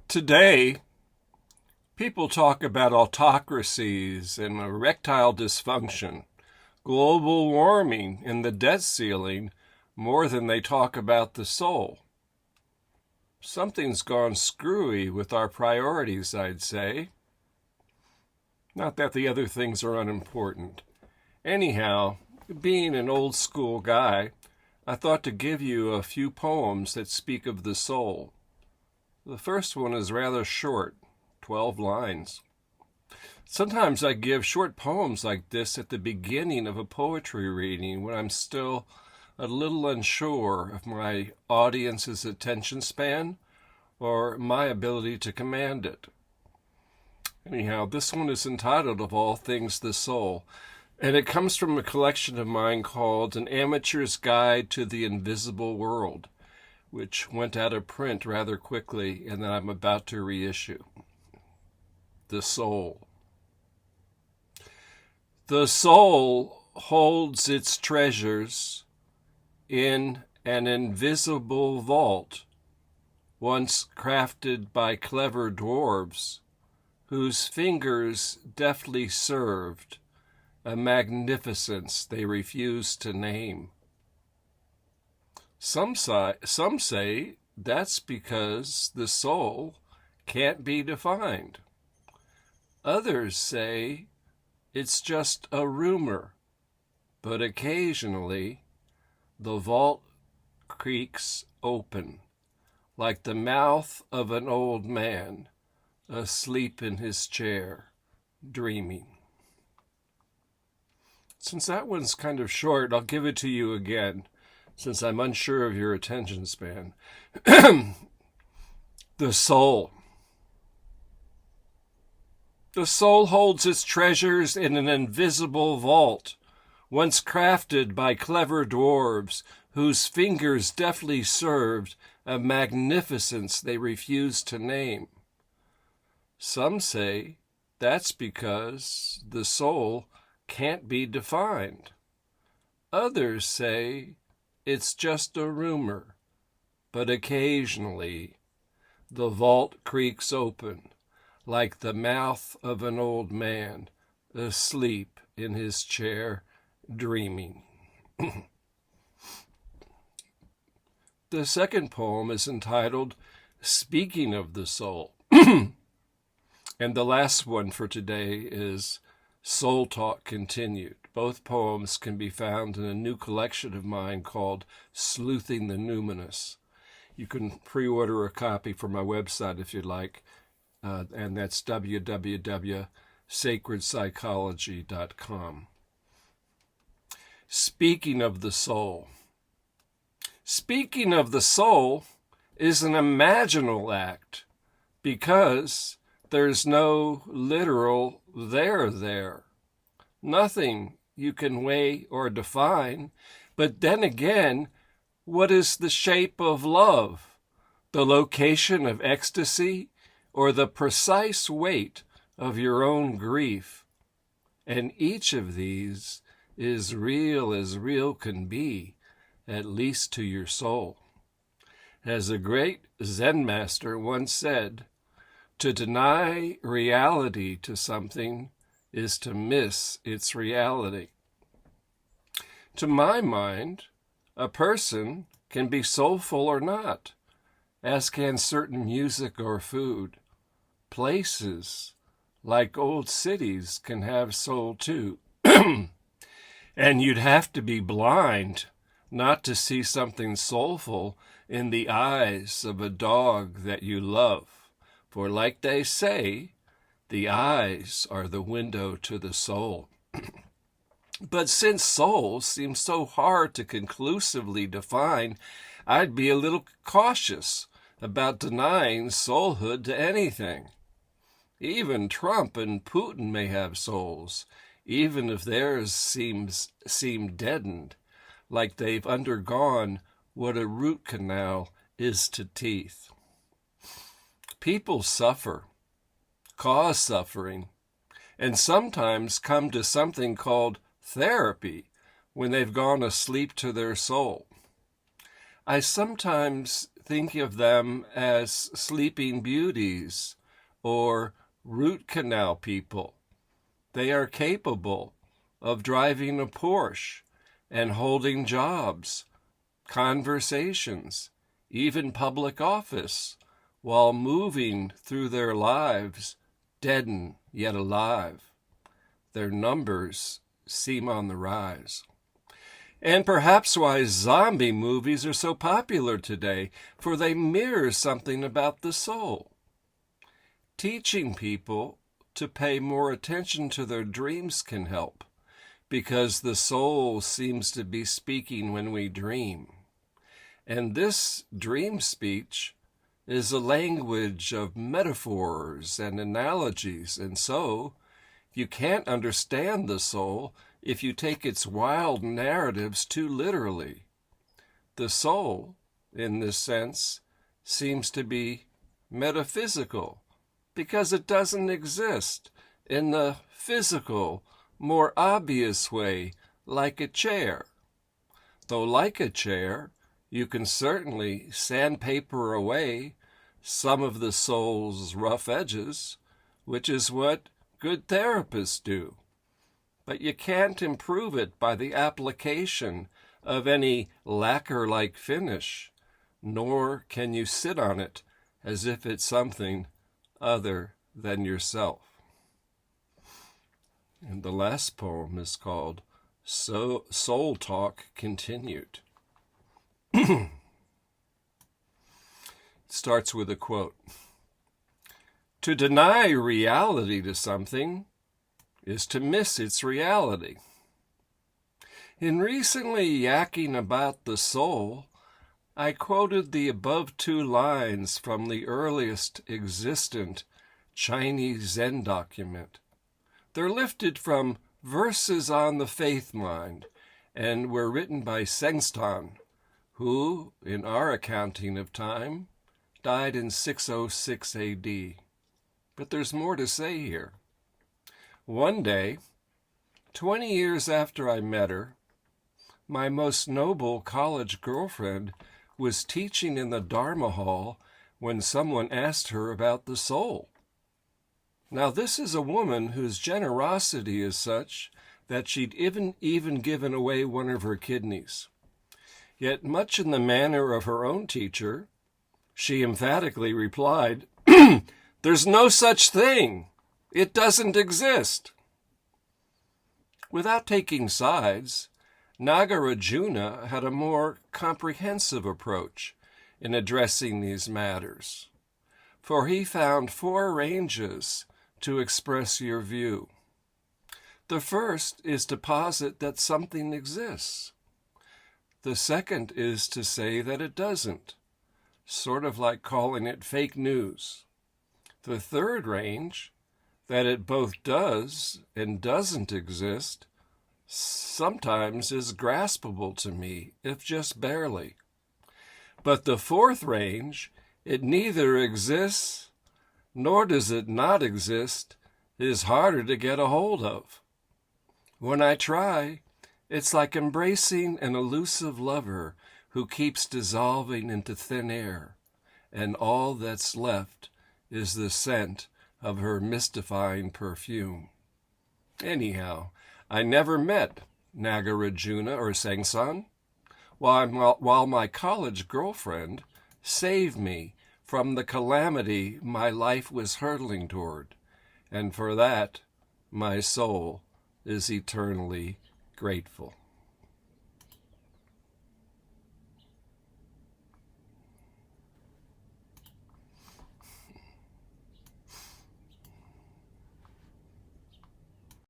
Today, people talk about autocracies and erectile dysfunction, global warming, and the debt ceiling more than they talk about the soul. Something's gone screwy with our priorities, I'd say. Not that the other things are unimportant. Anyhow, being an old school guy, I thought to give you a few poems that speak of the soul. The first one is rather short, 12 lines. Sometimes I give short poems like this at the beginning of a poetry reading when I'm still a little unsure of my audience's attention span or my ability to command it. Anyhow, this one is entitled Of All Things the Soul, and it comes from a collection of mine called An Amateur's Guide to the Invisible World, which went out of print rather quickly and that I'm about to reissue. The soul. The soul holds its treasures in an invisible vault, once crafted by clever dwarves, whose fingers deftly served a magnificence they refused to name. Some say that's because the soul can't be defined. Others say it's just a rumor, but occasionally the vault creaks open like the mouth of an old man asleep in his chair, dreaming. Since that one's kind of short, I'll give it to you again, since I'm unsure of your attention span. The soul. The soul holds its treasures in an invisible vault, once crafted by clever dwarves, whose fingers deftly served a magnificence they refused to name. Some say that's because the soul can't be defined. Others say it's just a rumor, but occasionally the vault creaks open like the mouth of an old man asleep in his chair, dreaming. The second poem is entitled Speaking of the Soul. And the last one for today is Soul Talk Continued. Both poems can be found in a new collection of mine called Sleuthing the Numinous. You can pre-order a copy from my website if you'd like, and that's www.sacredpsychology.com. Speaking of the soul. Speaking of the soul is an imaginal act because there's no literal there. Nothing you can weigh or define. But then again, what is the shape of love? The location of ecstasy or the precise weight of your own grief? And each of these is real as real can be, at least to your soul. As a great Zen master once said, to deny reality to something is to miss its reality. To my mind, a person can be soulful or not, as can certain music or food. Places, like old cities, can have soul too. And you'd have to be blind not to see something soulful in the eyes of a dog that you love. For like they say, the eyes are the window to the soul. But since soul seems so hard to conclusively define, I'd be a little cautious about denying soulhood to anything. Even Trump and Putin may have souls, even if theirs seem deadened, like they've undergone what a root canal is to teeth. People suffer, cause suffering, and sometimes come to something called therapy when they've gone asleep to their soul. I sometimes think of them as sleeping beauties or root canal people. They are capable of driving a Porsche and holding jobs, conversations, even public office, while moving through their lives, deadened yet alive. Their numbers seem on the rise. And perhaps why zombie movies are so popular today, for they mirror something about the soul. Teaching people to pay more attention to their dreams can help, because the soul seems to be speaking when we dream. And this dream speech is a language of metaphors and analogies, and so you can't understand the soul if you take its wild narratives too literally. The soul, in this sense, seems to be metaphysical, because it doesn't exist in the physical, more obvious way, like a chair. Though like a chair, you can certainly sandpaper away some of the soul's rough edges, which is what good therapists do. But you can't improve it by the application of any lacquer-like finish, nor can you sit on it as if it's something other than yourself. And the last poem is called Soul Talk Continued. It starts with a quote. To deny reality to something is to miss its reality. In recently yakking about the soul, I quoted the above two lines from the earliest existent Chinese Zen document. They're lifted from Verses on the Faith Mind and were written by Sengstan, who, in our accounting of time, died in 606 A.D. But there's more to say here. One day, 20 years after I met her, my most noble college girlfriend was teaching in the Dharma hall when someone asked her about the soul. Now, this is a woman whose generosity is such that she'd even given away one of her kidneys. Yet, much in the manner of her own teacher, she emphatically replied, "There's no such thing. It doesn't exist." Without taking sides, Nagarjuna had a more comprehensive approach in addressing these matters, for he found 4 ranges to express your view. The first is to posit that something exists. The second is to say that it doesn't, sort of like calling it fake news. The third range, that it both does and doesn't exist, sometimes is graspable to me, if just barely. But the fourth range, it neither exists nor does it not exist, is harder to get a hold of. When I try, it's like embracing an elusive lover who keeps dissolving into thin air, and all that's left is the scent of her mystifying perfume. Anyhow, I never met Nagarjuna or Sengstan, while my college girlfriend saved me from the calamity my life was hurtling toward, and for that my soul is eternally grateful.